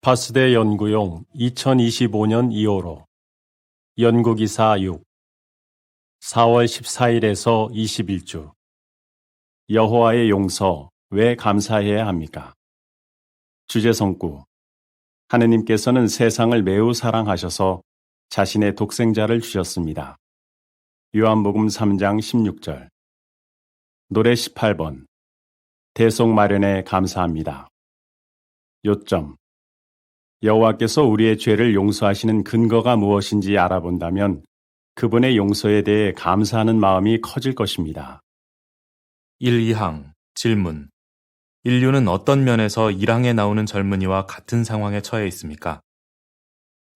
파스대 연구용 2025년 2호로 연구기사 6 4월 14일에서 21주 여호와의 용서 왜 감사해야 합니까? 주제성구 하느님께서는 세상을 매우 사랑하셔서 자신의 독생자를 주셨습니다. 요한복음 3장 16절 노래 18번 대속 마련에 감사합니다. 요점 여호와께서 우리의 죄를 용서하시는 근거가 무엇인지 알아본다면 그분의 용서에 대해 감사하는 마음이 커질 것입니다. 1, 2항 질문. 인류는 어떤 면에서 1항에 나오는 젊은이와 같은 상황에 처해 있습니까?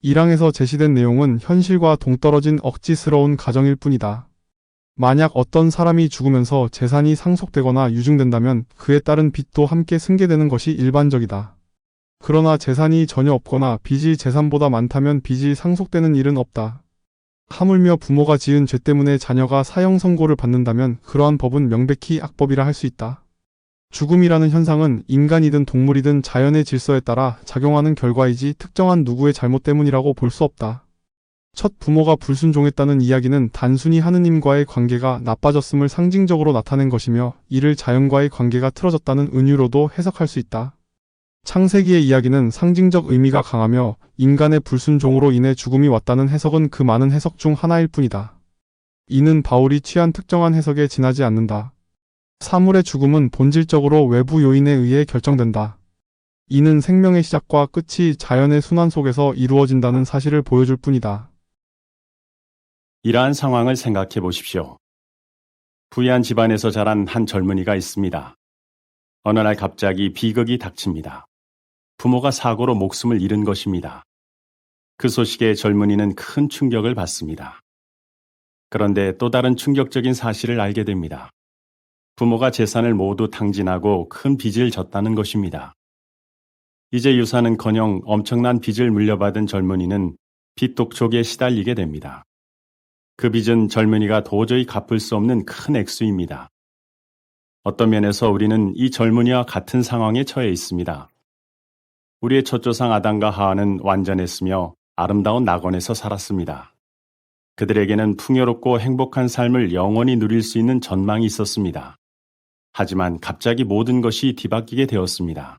1항에서 제시된 내용은 현실과 동떨어진 억지스러운 가정일 뿐이다. 만약 어떤 사람이 죽으면서 재산이 상속되거나 유증된다면 그에 따른 빚도 함께 승계되는 것이 일반적이다. 그러나 재산이 전혀 없거나 빚이 재산보다 많다면 빚이 상속되는 일은 없다. 하물며 부모가 지은 죄 때문에 자녀가 사형 선고를 받는다면 그러한 법은 명백히 악법이라 할 수 있다. 죽음이라는 현상은 인간이든 동물이든 자연의 질서에 따라 작용하는 결과이지 특정한 누구의 잘못 때문이라고 볼 수 없다. 첫 부모가 불순종했다는 이야기는 단순히 하느님과의 관계가 나빠졌음을 상징적으로 나타낸 것이며 이를 자연과의 관계가 틀어졌다는 은유로도 해석할 수 있다. 창세기의 이야기는 상징적 의미가 강하며 인간의 불순종으로 인해 죽음이 왔다는 해석은 그 많은 해석 중 하나일 뿐이다. 이는 바울이 취한 특정한 해석에 지나지 않는다. 사물의 죽음은 본질적으로 외부 요인에 의해 결정된다. 이는 생명의 시작과 끝이 자연의 순환 속에서 이루어진다는 사실을 보여줄 뿐이다. 이러한 상황을 생각해 보십시오. 부유한 집안에서 자란 한 젊은이가 있습니다. 어느 날 갑자기 비극이 닥칩니다. 부모가 사고로 목숨을 잃은 것입니다. 그 소식에 젊은이는 큰 충격을 받습니다. 그런데 또 다른 충격적인 사실을 알게 됩니다. 부모가 재산을 모두 탕진하고 큰 빚을 졌다는 것입니다. 이제 유산은커녕 엄청난 빚을 물려받은 젊은이는 빚 독촉에 시달리게 됩니다. 그 빚은 젊은이가 도저히 갚을 수 없는 큰 액수입니다. 어떤 면에서 우리는 이 젊은이와 같은 상황에 처해 있습니다. 우리의 첫 조상 아담과 하와는 완전했으며 아름다운 낙원에서 살았습니다. 그들에게는 풍요롭고 행복한 삶을 영원히 누릴 수 있는 전망이 있었습니다. 하지만 갑자기 모든 것이 뒤바뀌게 되었습니다.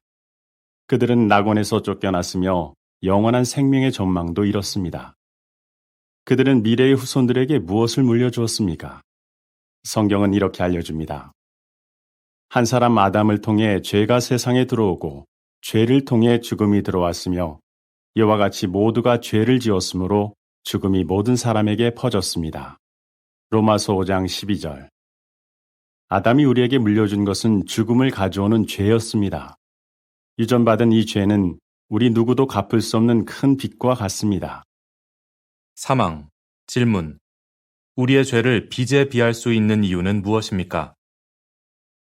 그들은 낙원에서 쫓겨났으며 영원한 생명의 전망도 잃었습니다. 그들은 미래의 후손들에게 무엇을 물려주었습니까? 성경은 이렇게 알려줍니다. 한 사람 아담을 통해 죄가 세상에 들어오고 죄를 통해 죽음이 들어왔으며 이와 같이 모두가 죄를 지었으므로 죽음이 모든 사람에게 퍼졌습니다. 로마서 5장 12절 아담이 우리에게 물려준 것은 죽음을 가져오는 죄였습니다. 유전받은 이 죄는 우리 누구도 갚을 수 없는 큰 빚과 같습니다. 사망 질문. 우리의 죄를 빚에 비할 수 있는 이유는 무엇입니까?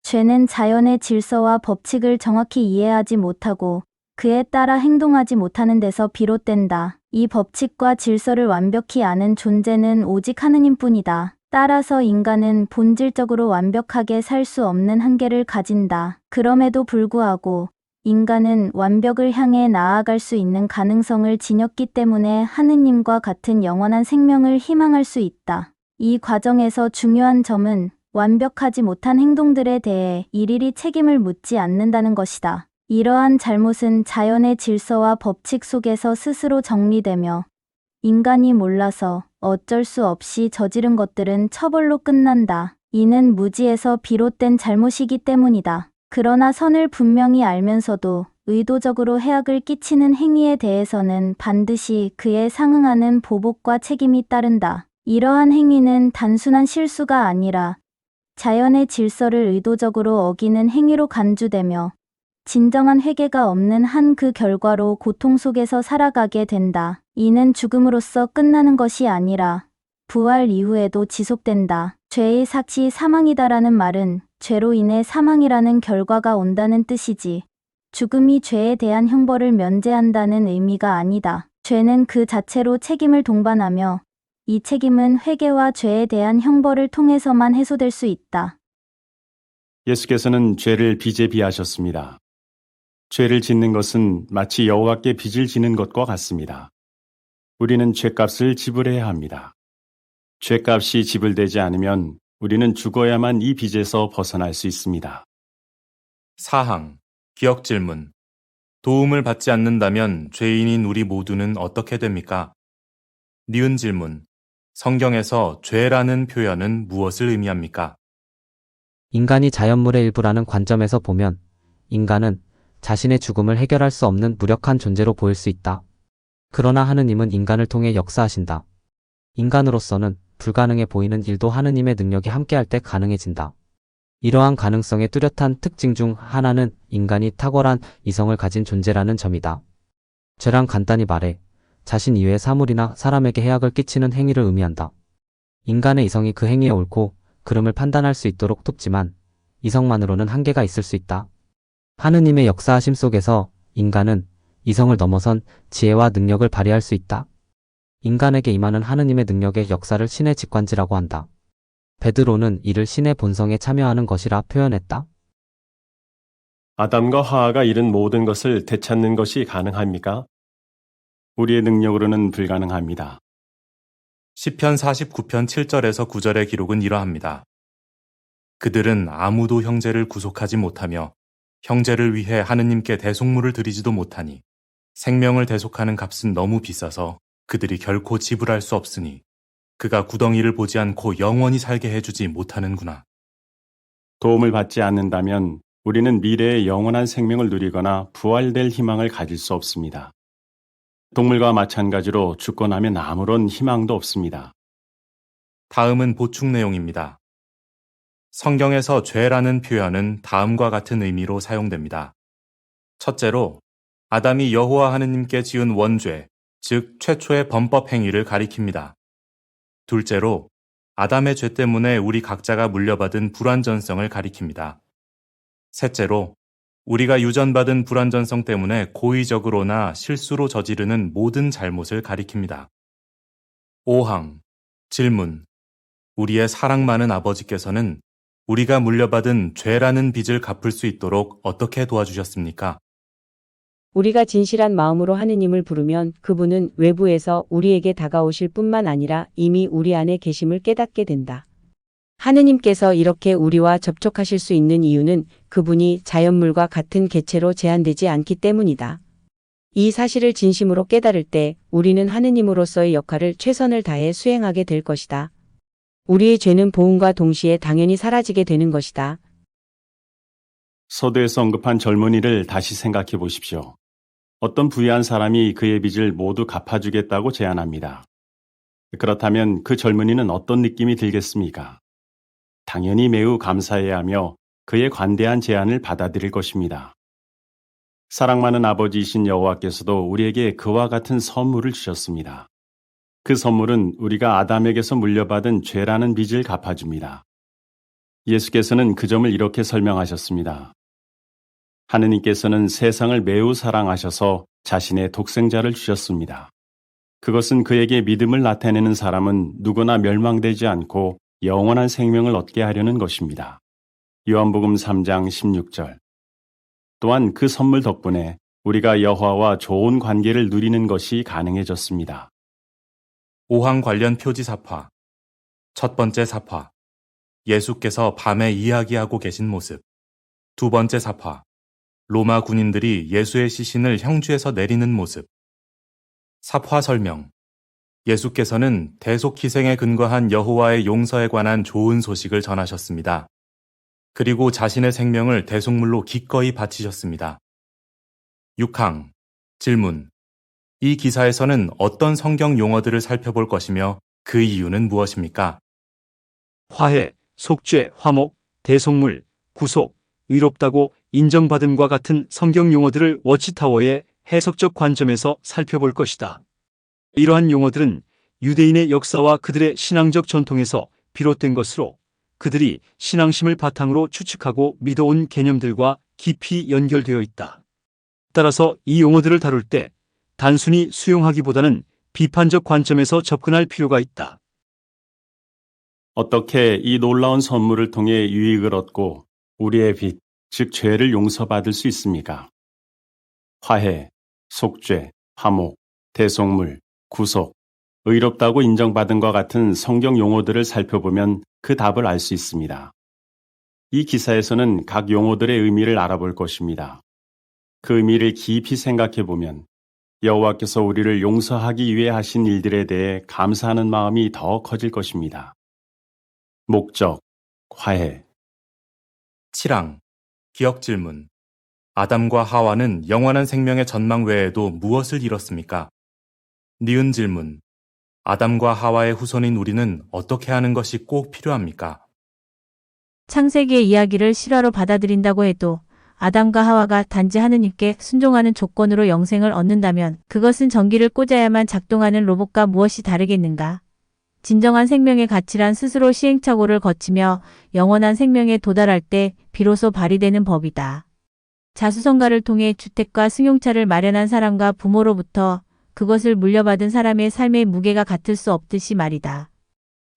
죄는 자연의 질서와 법칙을 정확히 이해하지 못하고 그에 따라 행동하지 못하는 데서 비롯된다. 이 법칙과 질서를 완벽히 아는 존재는 오직 하느님뿐이다. 따라서 인간은 본질적으로 완벽하게 살 수 없는 한계를 가진다. 그럼에도 불구하고 인간은 완벽을 향해 나아갈 수 있는 가능성을 지녔기 때문에 하느님과 같은 영원한 생명을 희망할 수 있다. 이 과정에서 중요한 점은 완벽하지 못한 행동들에 대해 일일이 책임을 묻지 않는다는 것이다. 이러한 잘못은 자연의 질서와 법칙 속에서 스스로 정리되며 인간이 몰라서 어쩔 수 없이 저지른 것들은 처벌로 끝난다. 이는 무지에서 비롯된 잘못이기 때문이다. 그러나 선을 분명히 알면서도 의도적으로 해악을 끼치는 행위에 대해서는 반드시 그에 상응하는 보복과 책임이 따른다. 이러한 행위는 단순한 실수가 아니라 자연의 질서를 의도적으로 어기는 행위로 간주되며 진정한 회개가 없는 한 그 결과로 고통 속에서 살아가게 된다. 이는 죽음으로써 끝나는 것이 아니라 부활 이후에도 지속된다. 죄의 삭이 사망이다라는 말은 죄로 인해 사망이라는 결과가 온다는 뜻이지 죽음이 죄에 대한 형벌을 면제한다는 의미가 아니다. 죄는 그 자체로 책임을 동반하며 이 책임은 회개와 죄에 대한 형벌을 통해서만 해소될 수 있다. 예수께서는 죄를 빚에 비하셨습니다. 죄를 짓는 것은 마치 여호와께 빚을 지는 것과 같습니다. 우리는 죄값을 지불해야 합니다. 죄값이 지불되지 않으면 우리는 죽어야만 이 빚에서 벗어날 수 있습니다. 사항, 기억 질문. 도움을 받지 않는다면 죄인인 우리 모두는 어떻게 됩니까? 니은 질문. 성경에서 죄라는 표현은 무엇을 의미합니까? 인간이 자연물의 일부라는 관점에서 보면 인간은 자신의 죽음을 해결할 수 없는 무력한 존재로 보일 수 있다. 그러나 하느님은 인간을 통해 역사하신다. 인간으로서는 불가능해 보이는 일도 하느님의 능력이 함께할 때 가능해진다. 이러한 가능성의 뚜렷한 특징 중 하나는 인간이 탁월한 이성을 가진 존재라는 점이다. 죄란 간단히 말해 자신 이외의 사물이나 사람에게 해악을 끼치는 행위를 의미한다. 인간의 이성이 그 행위의 옳고 그름을 판단할 수 있도록 돕지만 이성만으로는 한계가 있을 수 있다. 하느님의 역사하심 속에서 인간은 이성을 넘어선 지혜와 능력을 발휘할 수 있다. 인간에게 임하는 하느님의 능력의 역사를 신의 직관지라고 한다. 베드로는 이를 신의 본성에 참여하는 것이라 표현했다. 아담과 하와가 잃은 모든 것을 되찾는 것이 가능합니까? 우리의 능력으로는 불가능합니다. 시편 49편 7절에서 9절의 기록은 이러합니다. 그들은 아무도 형제를 구속하지 못하며 형제를 위해 하느님께 대속물을 드리지도 못하니 생명을 대속하는 값은 너무 비싸서 그들이 결코 지불할 수 없으니 그가 구덩이를 보지 않고 영원히 살게 해주지 못하는구나. 도움을 받지 않는다면 우리는 미래의 영원한 생명을 누리거나 부활될 희망을 가질 수 없습니다. 동물과 마찬가지로 죽고 나면 아무런 희망도 없습니다. 다음은 보충 내용입니다. 성경에서 죄라는 표현은 다음과 같은 의미로 사용됩니다. 첫째로, 아담이 여호와 하느님께 지은 원죄, 즉 최초의 범법 행위를 가리킵니다. 둘째로, 아담의 죄 때문에 우리 각자가 물려받은 불완전성을 가리킵니다. 셋째로, 우리가 유전받은 불완전성 때문에 고의적으로나 실수로 저지르는 모든 잘못을 가리킵니다. 5항, 질문. 우리의 사랑 많은 아버지께서는 우리가 물려받은 죄라는 빚을 갚을 수 있도록 어떻게 도와주셨습니까? 우리가 진실한 마음으로 하느님을 부르면 그분은 외부에서 우리에게 다가오실 뿐만 아니라 이미 우리 안에 계심을 깨닫게 된다. 하느님께서 이렇게 우리와 접촉하실 수 있는 이유는 그분이 자연물과 같은 개체로 제한되지 않기 때문이다. 이 사실을 진심으로 깨달을 때 우리는 하느님으로서의 역할을 최선을 다해 수행하게 될 것이다. 우리의 죄는 보응과 동시에 당연히 사라지게 되는 것이다. 서두에서 언급한 젊은이를 다시 생각해 보십시오. 어떤 부유한 사람이 그의 빚을 모두 갚아주겠다고 제안합니다. 그렇다면 그 젊은이는 어떤 느낌이 들겠습니까? 당연히 매우 감사해야 하며 그의 관대한 제안을 받아들일 것입니다. 사랑 많은 아버지이신 여호와께서도 우리에게 그와 같은 선물을 주셨습니다. 그 선물은 우리가 아담에게서 물려받은 죄라는 빚을 갚아줍니다. 예수께서는 그 점을 이렇게 설명하셨습니다. 하느님께서는 세상을 매우 사랑하셔서 자신의 독생자를 주셨습니다. 그것은 그에게 믿음을 나타내는 사람은 누구나 멸망되지 않고 영원한 생명을 얻게 하려는 것입니다. 요한복음 3장 16절. 또한 그 선물 덕분에 우리가 여호와와 좋은 관계를 누리는 것이 가능해졌습니다. 5항 관련 표지 사파. 첫 번째 사파. 예수께서 밤에 이야기하고 계신 모습. 두 번째 사파. 로마 군인들이 예수의 시신을 형주에서 내리는 모습. 사파 설명. 예수께서는 대속 희생에 근거한 여호와의 용서에 관한 좋은 소식을 전하셨습니다. 그리고 자신의 생명을 대속물로 기꺼이 바치셨습니다. 6항. 질문. 이 기사에서는 어떤 성경 용어들을 살펴볼 것이며 그 이유는 무엇입니까? 화해, 속죄, 화목, 대속물, 구속, 의롭다고 인정받음과 같은 성경 용어들을 워치타워의 해석적 관점에서 살펴볼 것이다. 이러한 용어들은 유대인의 역사와 그들의 신앙적 전통에서 비롯된 것으로 그들이 신앙심을 바탕으로 추측하고 믿어온 개념들과 깊이 연결되어 있다. 따라서 이 용어들을 다룰 때 단순히 수용하기보다는 비판적 관점에서 접근할 필요가 있다. 어떻게 이 놀라운 선물을 통해 유익을 얻고 우리의 빚, 즉 죄를 용서받을 수 있습니까? 화해, 속죄, 화목, 대속물, 구속, 의롭다고 인정받은과 같은 성경 용어들을 살펴보면 그 답을 알 수 있습니다. 이 기사에서는 각 용어들의 의미를 알아볼 것입니다. 그 의미를 깊이 생각해 보면 여호와께서 우리를 용서하기 위해 하신 일들에 대해 감사하는 마음이 더 커질 것입니다. 목적, 화해. 7항, 기억 질문. 아담과 하와는 영원한 생명의 전망 외에도 무엇을 잃었습니까? 니은 질문. 아담과 하와의 후손인 우리는 어떻게 하는 것이 꼭 필요합니까? 창세기의 이야기를 실화로 받아들인다고 해도 아담과 하와가 단지 하느님께 순종하는 조건으로 영생을 얻는다면 그것은 전기를 꽂아야만 작동하는 로봇과 무엇이 다르겠는가? 진정한 생명의 가치란 스스로 시행착오를 거치며 영원한 생명에 도달할 때 비로소 발휘되는 법이다. 자수성가를 통해 주택과 승용차를 마련한 사람과 부모로부터 그것을 물려받은 사람의 삶의 무게가 같을 수 없듯이 말이다.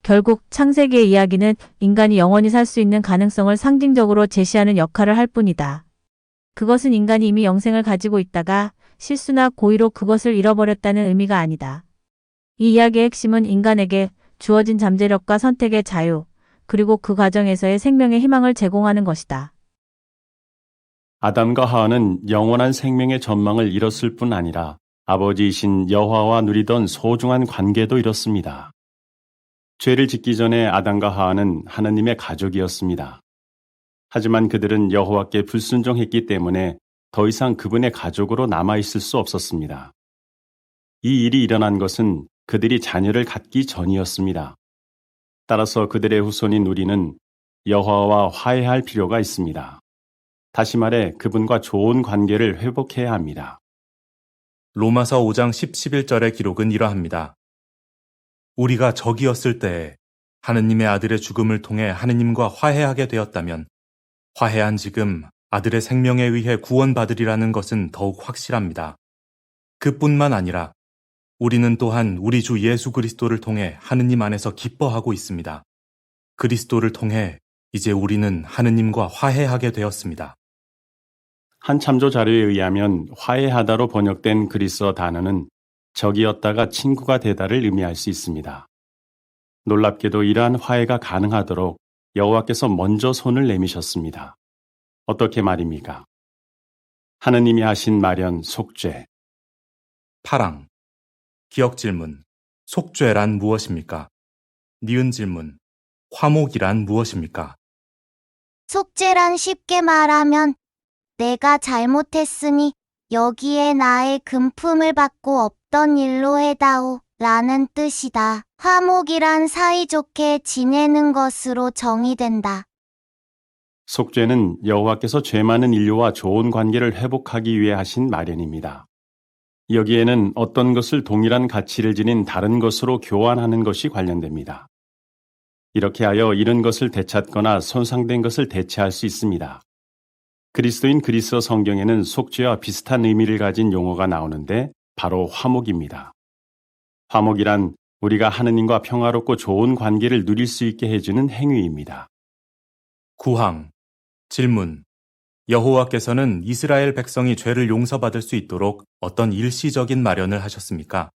결국 창세기의 이야기는 인간이 영원히 살 수 있는 가능성을 상징적으로 제시하는 역할을 할 뿐이다. 그것은 인간이 이미 영생을 가지고 있다가 실수나 고의로 그것을 잃어버렸다는 의미가 아니다. 이 이야기의 핵심은 인간에게 주어진 잠재력과 선택의 자유, 그리고 그 과정에서의 생명의 희망을 제공하는 것이다. 아담과 하와는 영원한 생명의 전망을 잃었을 뿐 아니라 아버지이신 여호와와 누리던 소중한 관계도 잃었습니다. 죄를 짓기 전에 아담과 하와는 하나님의 가족이었습니다. 하지만 그들은 여호와께 불순종했기 때문에 더 이상 그분의 가족으로 남아있을 수 없었습니다. 이 일이 일어난 것은 그들이 자녀를 갖기 전이었습니다. 따라서 그들의 후손인 우리는 여호와와 화해할 필요가 있습니다. 다시 말해 그분과 좋은 관계를 회복해야 합니다. 로마서 5장 10, 11절의 기록은 이러합니다. 우리가 적이었을 때에 하느님의 아들의 죽음을 통해 하느님과 화해하게 되었다면 화해한 지금 아들의 생명에 의해 구원받으리라는 것은 더욱 확실합니다. 그뿐만 아니라 우리는 또한 우리 주 예수 그리스도를 통해 하느님 안에서 기뻐하고 있습니다. 그리스도를 통해 이제 우리는 하느님과 화해하게 되었습니다. 한 참조 자료에 의하면 화해하다로 번역된 그리스어 단어는 적이었다가 친구가 되다를 의미할 수 있습니다. 놀랍게도 이러한 화해가 가능하도록 여호와께서 먼저 손을 내미셨습니다. 어떻게 말입니까? 하느님이 하신 마련 속죄. 8항, 기억 질문. 속죄란 무엇입니까? 니은 질문. 화목이란 무엇입니까? 속죄란 쉽게 말하면 내가 잘못했으니 여기에 나의 금품을 받고 없던 일로 해다오 라는 뜻이다. 화목이란 사이좋게 지내는 것으로 정의된다. 속죄는 여호와께서 죄 많은 인류와 좋은 관계를 회복하기 위해 하신 마련입니다. 여기에는 어떤 것을 동일한 가치를 지닌 다른 것으로 교환하는 것이 관련됩니다. 이렇게 하여 잃은 것을 되찾거나 손상된 것을 대체할 수 있습니다. 그리스도인 그리스어 성경에는 속죄와 비슷한 의미를 가진 용어가 나오는데 바로 화목입니다. 화목이란 우리가 하느님과 평화롭고 좋은 관계를 누릴 수 있게 해주는 행위입니다. 9항, 질문. 여호와께서는 이스라엘 백성이 죄를 용서받을 수 있도록 어떤 일시적인 마련을 하셨습니까?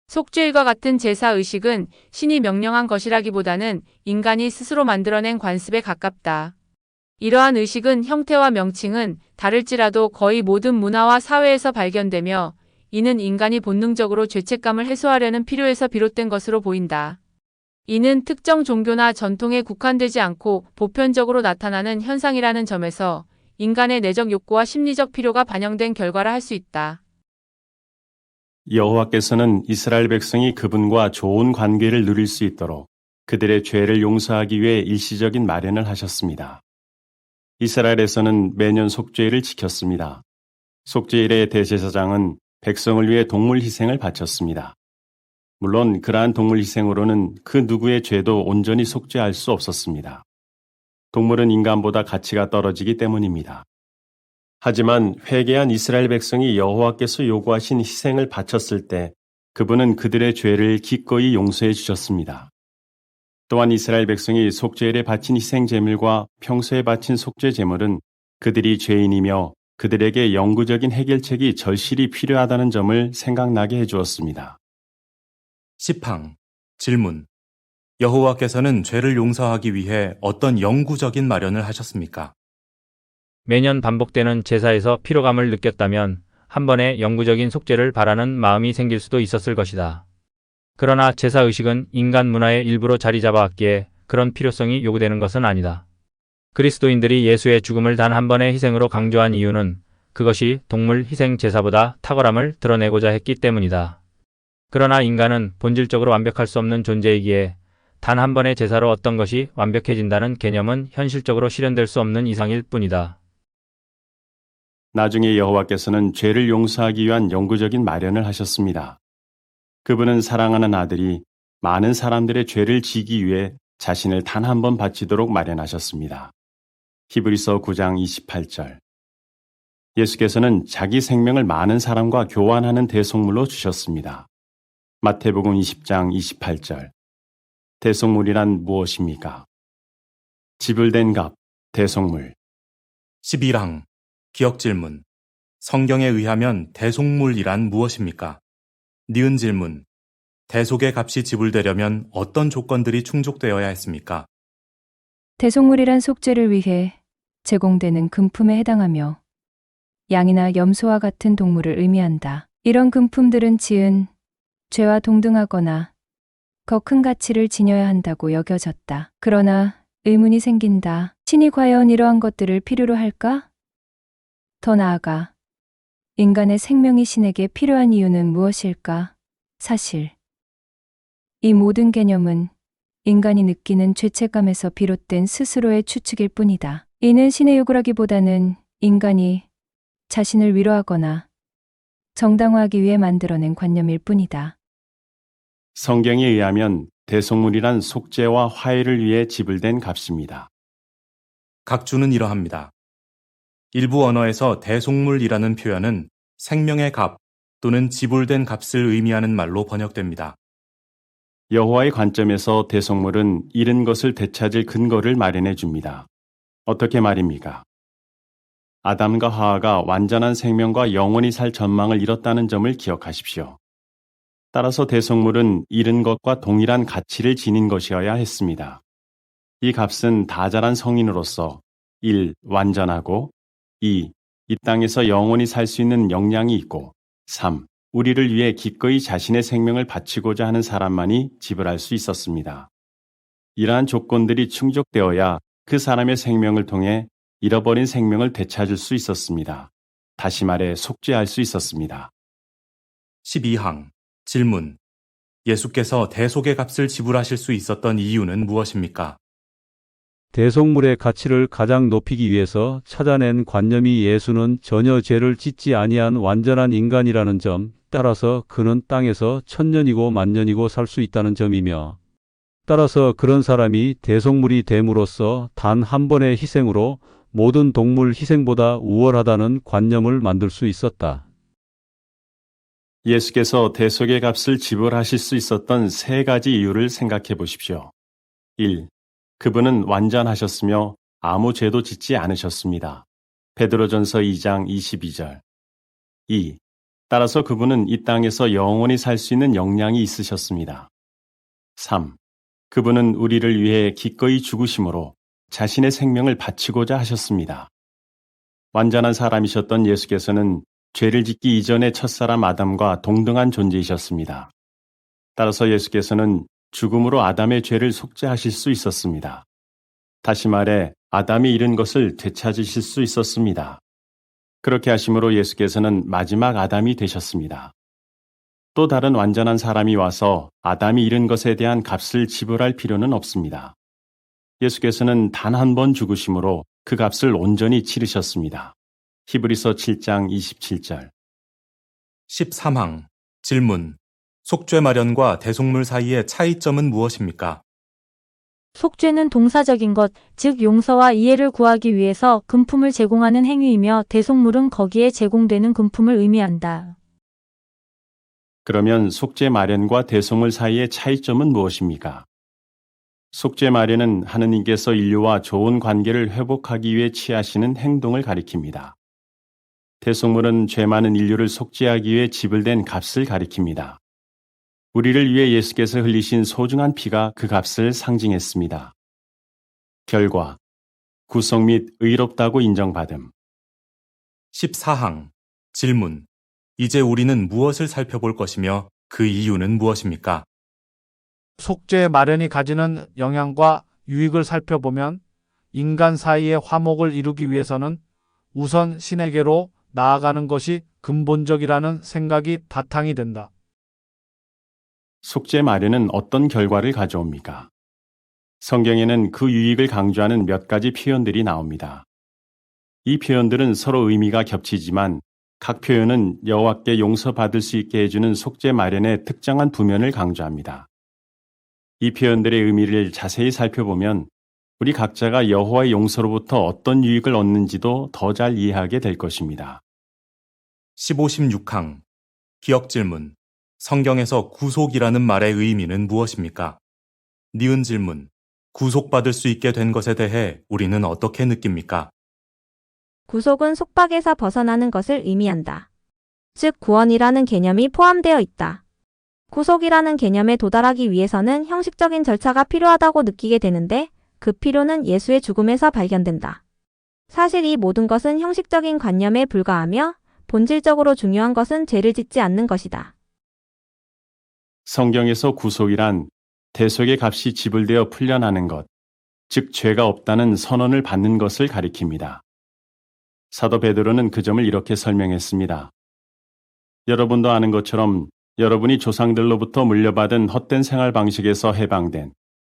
속죄일과 같은 제사 의식은 신이 명령한 것이라기보다는 인간이 스스로 만들어낸 관습에 가깝다. 이러한 의식은 형태와 명칭은 다를지라도 거의 모든 문화와 사회에서 발견되며 이는 인간이 본능적으로 죄책감을 해소하려는 필요에서 비롯된 것으로 보인다. 이는 특정 종교나 전통에 국한되지 않고 보편적으로 나타나는 현상이라는 점에서 인간의 내적 욕구와 심리적 필요가 반영된 결과라 할 수 있다. 여호와께서는 이스라엘 백성이 그분과 좋은 관계를 누릴 수 있도록 그들의 죄를 용서하기 위해 일시적인 마련을 하셨습니다. 이스라엘에서는 매년 속죄일을 지켰습니다. 속죄일의 대제사장은 백성을 위해 동물 희생을 바쳤습니다. 물론 그러한 동물 희생으로는 그 누구의 죄도 온전히 속죄할 수 없었습니다. 동물은 인간보다 가치가 떨어지기 때문입니다. 하지만 회개한 이스라엘 백성이 여호와께서 요구하신 희생을 바쳤을 때 그분은 그들의 죄를 기꺼이 용서해 주셨습니다. 또한 이스라엘 백성이 속죄일에 바친 희생 제물과 평소에 바친 속죄 제물은 그들이 죄인이며 그들에게 영구적인 해결책이 절실히 필요하다는 점을 생각나게 해주었습니다. 10항 질문. 여호와께서는 죄를 용서하기 위해 어떤 영구적인 마련을 하셨습니까? 매년 반복되는 제사에서 피로감을 느꼈다면 한 번의 영구적인 속죄를 바라는 마음이 생길 수도 있었을 것이다. 그러나 제사의식은 인간 문화의 일부로 자리 잡아왔기에 그런 필요성이 요구되는 것은 아니다. 그리스도인들이 예수의 죽음을 단 한 번의 희생으로 강조한 이유는 그것이 동물 희생 제사보다 탁월함을 드러내고자 했기 때문이다. 그러나 인간은 본질적으로 완벽할 수 없는 존재이기에 단 한 번의 제사로 어떤 것이 완벽해진다는 개념은 현실적으로 실현될 수 없는 이상일 뿐이다. 나중에 여호와께서는 죄를 용서하기 위한 영구적인 마련을 하셨습니다. 그분은 사랑하는 아들이 많은 사람들의 죄를 지기 위해 자신을 단 한 번 바치도록 마련하셨습니다. 히브리서 9장 28절. 예수께서는 자기 생명을 많은 사람과 교환하는 대속물로 주셨습니다. 마태복음 20장 28절. 대속물이란 무엇입니까? 지불된 값, 대속물. 11항 기억 질문. 성경에 의하면 대속물이란 무엇입니까? 니은 질문. 대속의 값이 지불되려면 어떤 조건들이 충족되어야 했습니까? 대속물이란 속죄를 위해 제공되는 금품에 해당하며 양이나 염소와 같은 동물을 의미한다. 이런 금품들은 지은 죄와 동등하거나 더 큰 가치를 지녀야 한다고 여겨졌다. 그러나 의문이 생긴다. 신이 과연 이러한 것들을 필요로 할까? 더 나아가 인간의 생명이 신에게 필요한 이유는 무엇일까? 사실 이 모든 개념은 인간이 느끼는 죄책감에서 비롯된 스스로의 추측일 뿐이다. 이는 신의 요구라기보다는 인간이 자신을 위로하거나 정당화하기 위해 만들어낸 관념일 뿐이다. 성경에 의하면 대속물이란 속죄와 화해를 위해 지불된 값입니다. 각주는 이러합니다. 일부 언어에서 대속물이라는 표현은 생명의 값 또는 지불된 값을 의미하는 말로 번역됩니다. 여호와의 관점에서 대속물은 잃은 것을 되찾을 근거를 마련해 줍니다. 어떻게 말입니까? 아담과 하와가 완전한 생명과 영원히 살 전망을 잃었다는 점을 기억하십시오. 따라서 대속물은 잃은 것과 동일한 가치를 지닌 것이어야 했습니다. 이 값은 다 자란 성인으로서 1. 완전하고 2. 이 땅에서 영원히 살 수 있는 역량이 있고 3. 우리를 위해 기꺼이 자신의 생명을 바치고자 하는 사람만이 지불할 수 있었습니다. 이러한 조건들이 충족되어야 그 사람의 생명을 통해 잃어버린 생명을 되찾을 수 있었습니다. 다시 말해 속죄할 수 있었습니다. 12항 질문. 예수께서 대속의 값을 지불하실 수 있었던 이유는 무엇입니까? 대속물의 가치를 가장 높이기 위해서 찾아낸 관념이 예수는 전혀 죄를 짓지 아니한 완전한 인간이라는 점, 따라서 그는 땅에서 천년이고 만년이고 살 수 있다는 점이며, 따라서 그런 사람이 대속물이 됨으로써 단 한 번의 희생으로 모든 동물 희생보다 우월하다는 관념을 만들 수 있었다. 예수께서 대속의 값을 지불하실 수 있었던 세 가지 이유를 생각해 보십시오. 1. 그분은 완전하셨으며 아무 죄도 짓지 않으셨습니다. 베드로전서 2장 22절. 2. 따라서 그분은 이 땅에서 영원히 살 수 있는 역량이 있으셨습니다. 3. 그분은 우리를 위해 기꺼이 죽으심으로 자신의 생명을 바치고자 하셨습니다. 완전한 사람이셨던 예수께서는 죄를 짓기 이전의 첫사람 아담과 동등한 존재이셨습니다. 따라서 예수께서는 죽음으로 아담의 죄를 속죄하실 수 있었습니다. 다시 말해 아담이 잃은 것을 되찾으실 수 있었습니다. 그렇게 하심으로 예수께서는 마지막 아담이 되셨습니다. 또 다른 완전한 사람이 와서 아담이 잃은 것에 대한 값을 지불할 필요는 없습니다. 예수께서는 단 한 번 죽으심으로 그 값을 온전히 치르셨습니다. 히브리서 7장 27절. 13항 질문. 속죄 마련과 대속물 사이의 차이점은 무엇입니까? 속죄는 동사적인 것, 즉 용서와 이해를 구하기 위해서 금품을 제공하는 행위이며 대속물은 거기에 제공되는 금품을 의미한다. 그러면 속죄 마련과 대속물 사이의 차이점은 무엇입니까? 속죄 마련은 하느님께서 인류와 좋은 관계를 회복하기 위해 취하시는 행동을 가리킵니다. 대속물은 죄 많은 인류를 속죄하기 위해 지불된 값을 가리킵니다. 우리를 위해 예수께서 흘리신 소중한 피가 그 값을 상징했습니다. 결과, 구속 및 의롭다고 인정받음. 14항. 질문. 이제 우리는 무엇을 살펴볼 것이며 그 이유는 무엇입니까? 속죄 마련이 가지는 영향과 유익을 살펴보면 인간 사이의 화목을 이루기 위해서는 우선 신에게로 나아가는 것이 근본적이라는 생각이 바탕이 된다. 속죄 마련은 어떤 결과를 가져옵니까? 성경에는 그 유익을 강조하는 몇 가지 표현들이 나옵니다. 이 표현들은 서로 의미가 겹치지만 각 표현은 여호와께 용서받을 수 있게 해주는 속죄 마련의 특정한 부면을 강조합니다. 이 표현들의 의미를 자세히 살펴보면 우리 각자가 여호와의 용서로부터 어떤 유익을 얻는지도 더 잘 이해하게 될 것입니다. 15, 16항. 기억 질문. 성경에서 구속이라는 말의 의미는 무엇입니까? 니은 질문. 구속받을 수 있게 된 것에 대해 우리는 어떻게 느낍니까? 구속은 속박에서 벗어나는 것을 의미한다. 즉, 구원이라는 개념이 포함되어 있다. 구속이라는 개념에 도달하기 위해서는 형식적인 절차가 필요하다고 느끼게 되는데 그 필요는 예수의 죽음에서 발견된다. 사실 이 모든 것은 형식적인 관념에 불과하며 본질적으로 중요한 것은 죄를 짓지 않는 것이다. 성경에서 구속이란 대속의 값이 지불되어 풀려나는 것, 즉 죄가 없다는 선언을 받는 것을 가리킵니다. 사도 베드로는 그 점을 이렇게 설명했습니다. 여러분도 아는 것처럼 여러분이 조상들로부터 물려받은 헛된 생활 방식에서 해방된,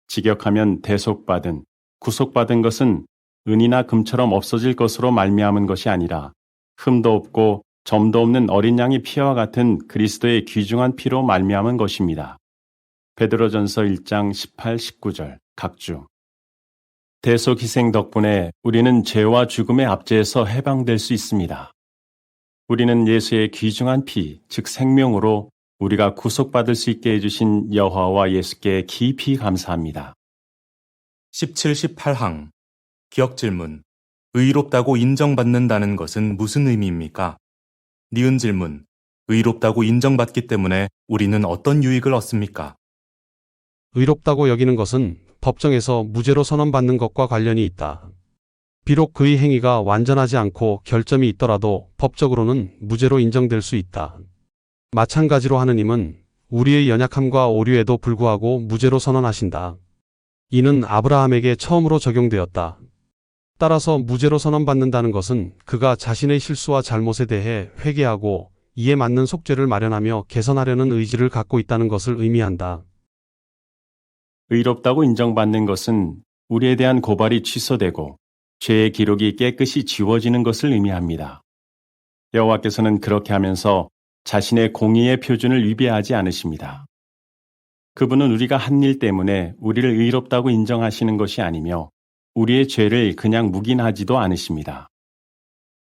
직역하면 대속받은, 구속받은 것은 은이나 금처럼 없어질 것으로 말미암은 것이 아니라 흠도 없고 점도 없는 어린 양의 피와 같은 그리스도의 귀중한 피로 말미암은 것입니다. 베드로전서 1장 18, 19절 각주. 대속 희생 덕분에 우리는 죄와 죽음의 압제에서 해방될 수 있습니다. 우리는 예수의 귀중한 피, 즉 생명으로 우리가 구속받을 수 있게 해주신 여호와와 예수께 깊이 감사합니다. 17, 18항. 기억 질문. 의롭다고 인정받는다는 것은 무슨 의미입니까? 니은 질문. 의롭다고 인정받기 때문에 우리는 어떤 유익을 얻습니까? 의롭다고 여기는 것은 법정에서 무죄로 선언받는 것과 관련이 있다. 비록 그의 행위가 완전하지 않고 결점이 있더라도 법적으로는 무죄로 인정될 수 있다. 마찬가지로 하느님은 우리의 연약함과 오류에도 불구하고 무죄로 선언하신다. 이는 아브라함에게 처음으로 적용되었다. 따라서 무죄로 선언받는다는 것은 그가 자신의 실수와 잘못에 대해 회개하고 이에 맞는 속죄를 마련하며 개선하려는 의지를 갖고 있다는 것을 의미한다. 의롭다고 인정받는 것은 우리에 대한 고발이 취소되고 죄의 기록이 깨끗이 지워지는 것을 의미합니다. 여호와께서는 그렇게 하면서 자신의 공의의 표준을 위배하지 않으십니다. 그분은 우리가 한 일 때문에 우리를 의롭다고 인정하시는 것이 아니며 우리의 죄를 그냥 묵인하지도 않으십니다.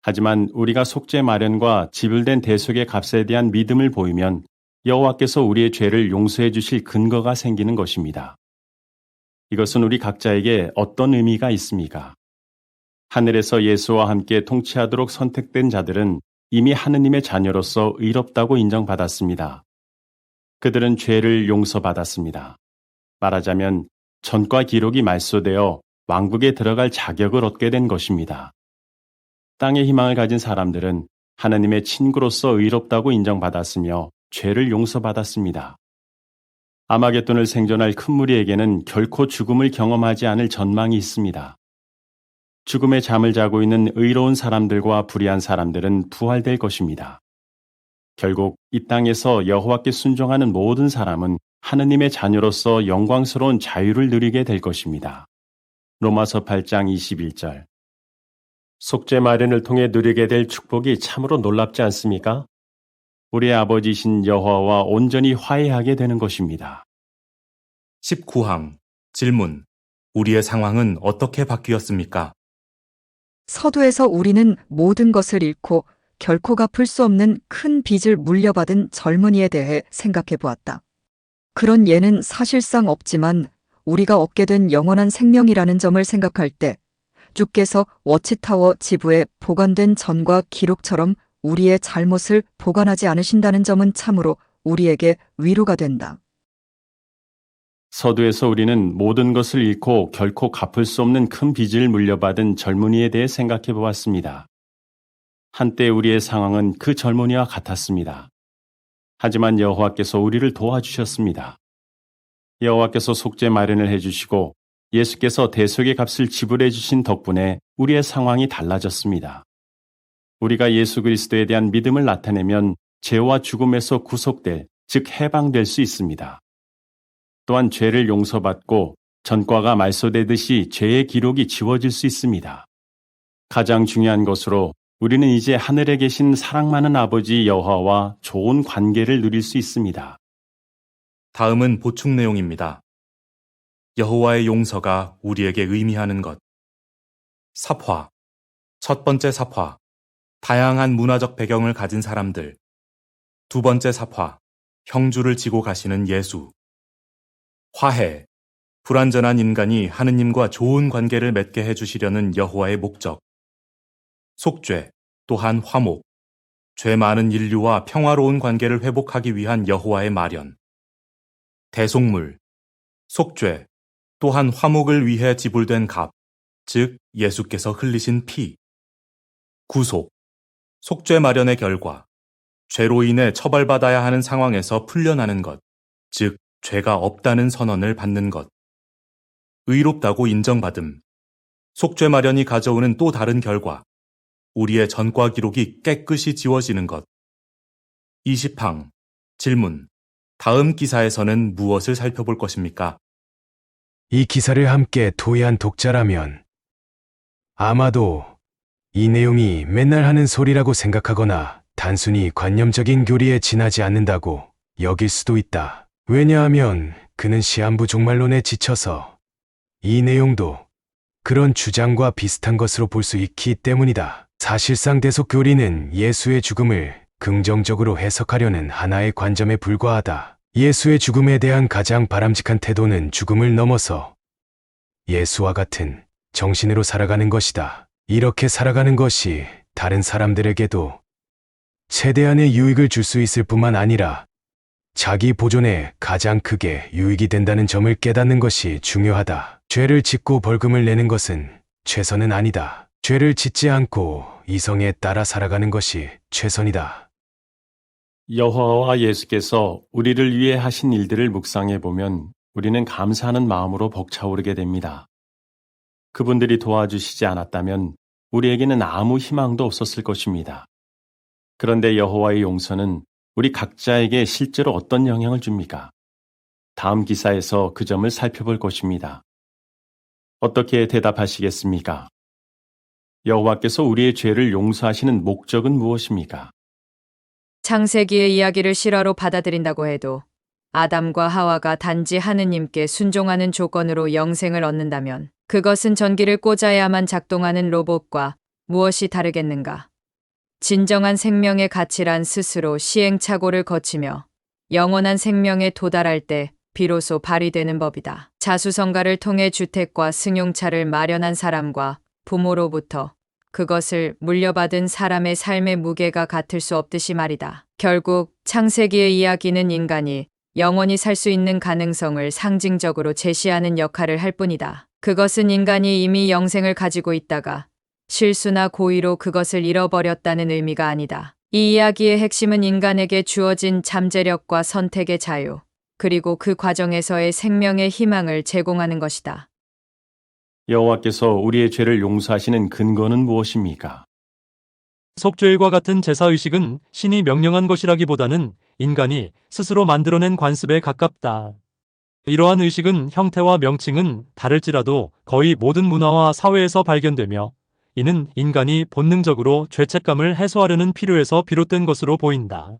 하지만 우리가 속죄 마련과 지불된 대속의 값에 대한 믿음을 보이면 여호와께서 우리의 죄를 용서해 주실 근거가 생기는 것입니다. 이것은 우리 각자에게 어떤 의미가 있습니까? 하늘에서 예수와 함께 통치하도록 선택된 자들은 이미 하느님의 자녀로서 의롭다고 인정받았습니다. 그들은 죄를 용서받았습니다. 말하자면 전과 기록이 말소되어 왕국에 들어갈 자격을 얻게 된 것입니다. 땅의 희망을 가진 사람들은 하나님의 친구로서 의롭다고 인정받았으며 죄를 용서받았습니다. 아마겟돈을 생존할 큰 무리에게는 결코 죽음을 경험하지 않을 전망이 있습니다. 죽음의 잠을 자고 있는 의로운 사람들과 불의한 사람들은 부활될 것입니다. 결국 이 땅에서 여호와께 순종하는 모든 사람은 하느님의 자녀로서 영광스러운 자유를 누리게 될 것입니다. 로마서 8장 21절. 속죄 마련을 통해 누리게 될 축복이 참으로 놀랍지 않습니까? 우리의 아버지신 여호와와 온전히 화해하게 되는 것입니다. 19항. 질문. 우리의 상황은 어떻게 바뀌었습니까? 서두에서 우리는 모든 것을 잃고 결코 갚을 수 없는 큰 빚을 물려받은 젊은이에 대해 생각해 보았다. 그런 예는 사실상 없지만 우리가 얻게 된 영원한 생명이라는 점을 생각할 때 주께서 워치타워 지부에 보관된 전과 기록처럼 우리의 잘못을 보관하지 않으신다는 점은 참으로 우리에게 위로가 된다. 서두에서 우리는 모든 것을 잃고 결코 갚을 수 없는 큰 빚을 물려받은 젊은이에 대해 생각해 보았습니다. 한때 우리의 상황은 그 젊은이와 같았습니다. 하지만 여호와께서 우리를 도와주셨습니다. 여호와께서 속죄 마련을 해주시고 예수께서 대속의 값을 지불해 주신 덕분에 우리의 상황이 달라졌습니다. 우리가 예수 그리스도에 대한 믿음을 나타내면 죄와 죽음에서 구속될, 즉 해방될 수 있습니다. 또한 죄를 용서받고 전과가 말소되듯이 죄의 기록이 지워질 수 있습니다. 가장 중요한 것으로 우리는 이제 하늘에 계신 사랑 많은 아버지 여호와와 좋은 관계를 누릴 수 있습니다. 다음은 보충 내용입니다. 여호와의 용서가 우리에게 의미하는 것. 삽화. 첫 번째 삽화. 다양한 문화적 배경을 가진 사람들. 두 번째 삽화. 형주를 지고 가시는 예수. 화해. 불완전한 인간이 하느님과 좋은 관계를 맺게 해주시려는 여호와의 목적. 속죄, 또한 화목. 죄 많은 인류와 평화로운 관계를 회복하기 위한 여호와의 마련. 대속물. 속죄, 또한 화목을 위해 지불된 값, 즉 예수께서 흘리신 피. 구속. 속죄 마련의 결과. 죄로 인해 처벌받아야 하는 상황에서 풀려나는 것, 즉 죄가 없다는 선언을 받는 것. 의롭다고 인정받음. 속죄 마련이 가져오는 또 다른 결과. 우리의 전과 기록이 깨끗이 지워지는 것. 20항. 질문. 다음 기사에서는 무엇을 살펴볼 것입니까? 이 기사를 함께 토의한 독자라면 아마도 이 내용이 맨날 하는 소리라고 생각하거나 단순히 관념적인 교리에 지나지 않는다고 여길 수도 있다. 왜냐하면 그는 시한부 종말론에 지쳐서 이 내용도 그런 주장과 비슷한 것으로 볼 수 있기 때문이다. 사실상 대속교리는 예수의 죽음을 긍정적으로 해석하려는 하나의 관점에 불과하다. 예수의 죽음에 대한 가장 바람직한 태도는 죽음을 넘어서 예수와 같은 정신으로 살아가는 것이다. 이렇게 살아가는 것이 다른 사람들에게도 최대한의 유익을 줄 수 있을 뿐만 아니라 자기 보존에 가장 크게 유익이 된다는 점을 깨닫는 것이 중요하다. 죄를 짓고 벌금을 내는 것은 최선은 아니다. 죄를 짓지 않고 이성에 따라 살아가는 것이 최선이다. 여호와와 예수께서 우리를 위해 하신 일들을 묵상해 보면 우리는 감사하는 마음으로 벅차오르게 됩니다. 그분들이 도와주시지 않았다면 우리에게는 아무 희망도 없었을 것입니다. 그런데 여호와의 용서는 우리 각자에게 실제로 어떤 영향을 줍니까? 다음 기사에서 그 점을 살펴볼 것입니다. 어떻게 대답하시겠습니까? 여호와께서 우리의 죄를 용서하시는 목적은 무엇입니까? 창세기의 이야기를 실화로 받아들인다고 해도 아담과 하와가 단지 하느님께 순종하는 조건으로 영생을 얻는다면 그것은 전기를 꽂아야만 작동하는 로봇과 무엇이 다르겠는가? 진정한 생명의 가치란 스스로 시행착오를 거치며 영원한 생명에 도달할 때 비로소 발휘되는 법이다. 자수성가를 통해 주택과 승용차를 마련한 사람과 부모로부터 그것을 물려받은 사람의 삶의 무게가 같을 수 없듯이 말이다. 결국 창세기의 이야기는 인간이 영원히 살 수 있는 가능성을 상징적으로 제시하는 역할을 할 뿐이다. 그것은 인간이 이미 영생을 가지고 있다가 실수나 고의로 그것을 잃어버렸다는 의미가 아니다. 이 이야기의 핵심은 인간에게 주어진 잠재력과 선택의 자유, 그리고 그 과정에서의 생명의 희망을 제공하는 것이다. 여호와께서 우리의 죄를 용서하시는 근거는 무엇입니까? 속죄일과 같은 제사의식은 신이 명령한 것이라기보다는 인간이 스스로 만들어낸 관습에 가깝다. 이러한 의식은 형태와 명칭은 다를지라도 거의 모든 문화와 사회에서 발견되며 이는 인간이 본능적으로 죄책감을 해소하려는 필요에서 비롯된 것으로 보인다.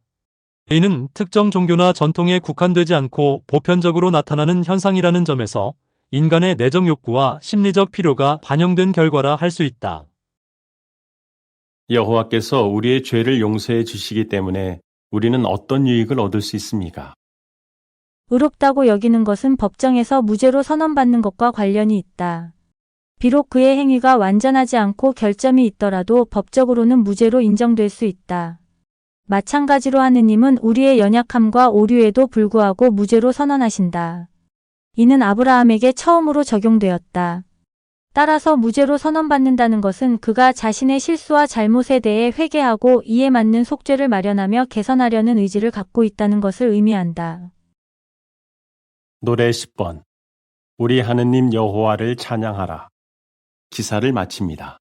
이는 특정 종교나 전통에 국한되지 않고 보편적으로 나타나는 현상이라는 점에서 인간의 내적 욕구와 심리적 필요가 반영된 결과라 할 수 있다. 여호와께서 우리의 죄를 용서해 주시기 때문에 우리는 어떤 유익을 얻을 수 있습니까? 의롭다고 여기는 것은 법정에서 무죄로 선언받는 것과 관련이 있다. 비록 그의 행위가 완전하지 않고 결점이 있더라도 법적으로는 무죄로 인정될 수 있다. 마찬가지로 하느님은 우리의 연약함과 오류에도 불구하고 무죄로 선언하신다. 이는 아브라함에게 처음으로 적용되었다. 따라서 무죄로 선언받는다는 것은 그가 자신의 실수와 잘못에 대해 회개하고 이에 맞는 속죄를 마련하며 개선하려는 의지를 갖고 있다는 것을 의미한다. 노래 10번. 우리 하느님 여호와를 찬양하라. 기사를 마칩니다.